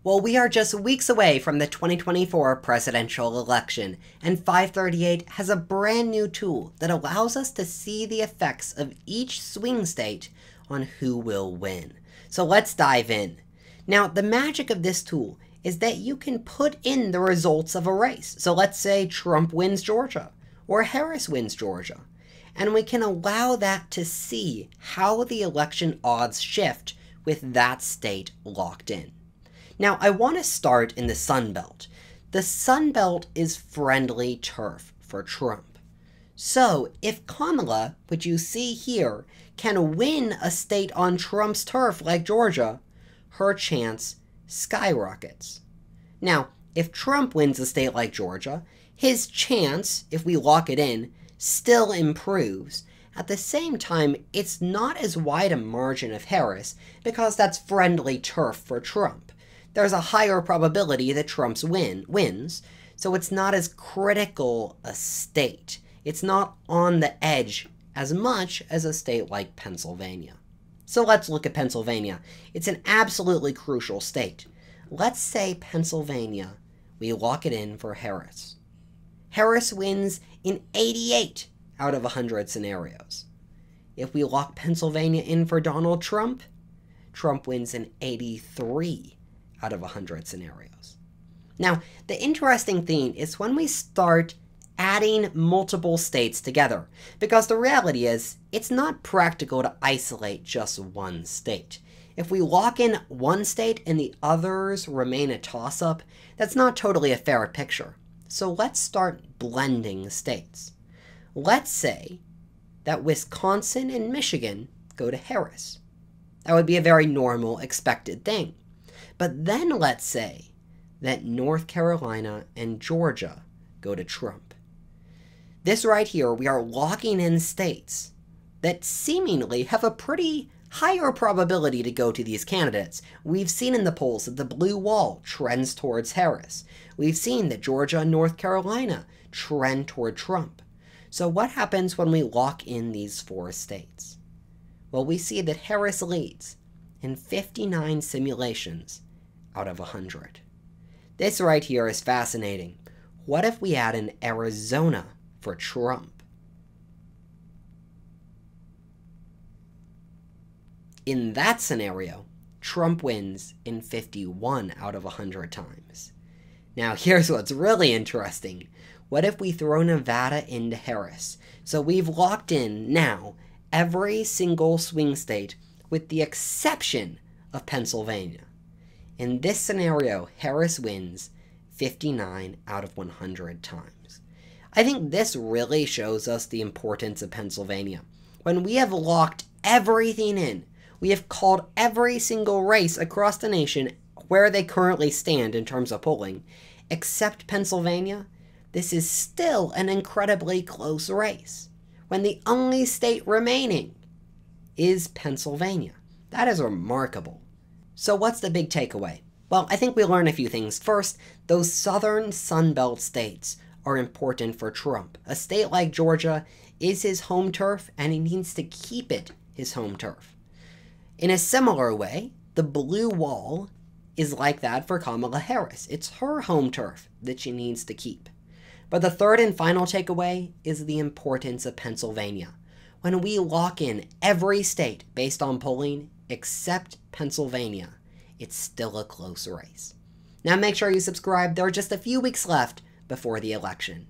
Well, we are just weeks away from the 2024 presidential election, and 538 has a brand new tool that allows us to see the effects of each swing state on who will win. So let's dive in. Now, the magic of this tool is that you can put in the results of a race. So let's say Trump wins Georgia, or Harris wins Georgia, and we can allow that to see how the election odds shift with that state locked in. Now, I want to start in the Sun Belt. The Sun Belt is friendly turf for Trump. So, if Kamala, which you see here, can win a state on Trump's turf like Georgia, her chance skyrockets. Now, if Trump wins a state like Georgia, his chance, if we lock it in, still improves. At the same time, it's not as wide a margin of Harris because that's friendly turf for Trump. There's a higher probability that Trump's wins, so it's not as critical a state. It's not on the edge as much as a state like Pennsylvania. So let's look at Pennsylvania. It's an absolutely crucial state. Let's say Pennsylvania, we lock it in for Harris. Harris wins in 88 out of 100 scenarios. If we lock Pennsylvania in for Donald Trump, Trump wins in 83 out of 100 scenarios. Now, the interesting thing is when we start adding multiple states together, because the reality is, it's not practical to isolate just one state. If we lock in one state and the others remain a toss-up, that's not totally a fair picture. So let's start blending states. Let's say that Wisconsin and Michigan go to Harris. That would be a very normal, expected thing. But then let's say that North Carolina and Georgia go to Trump. This right here, we are locking in states that seemingly have a pretty higher probability to go to these candidates. We've seen in the polls that the blue wall trends towards Harris. We've seen that Georgia and North Carolina trend toward Trump. So what happens when we lock in these four states? Well, we see that Harris leads in 59 simulations out of 100. This right here is fascinating. What if we add in Arizona for Trump? In that scenario, Trump wins in 51 out of 100 times. Now, here's what's really interesting. What if we throw Nevada into Harris? So we've locked in now every single swing state with the exception of Pennsylvania. In this scenario, Harris wins 59 out of 100 times. I think this really shows us the importance of Pennsylvania. When we have locked everything in, we have called every single race across the nation where they currently stand in terms of polling, except Pennsylvania, this is still an incredibly close race, when the only state remaining is Pennsylvania. That is remarkable. So what's the big takeaway? Well, I think we learn a few things. First, those southern Sun Belt states are important for Trump. A state like Georgia is his home turf, and he needs to keep it his home turf. In a similar way, the blue wall is like that for Kamala Harris. It's her home turf that she needs to keep. But the third and final takeaway is the importance of Pennsylvania. When we lock in every state based on polling except Pennsylvania, it's still a close race. Now make sure you subscribe. There are just a few weeks left before the election.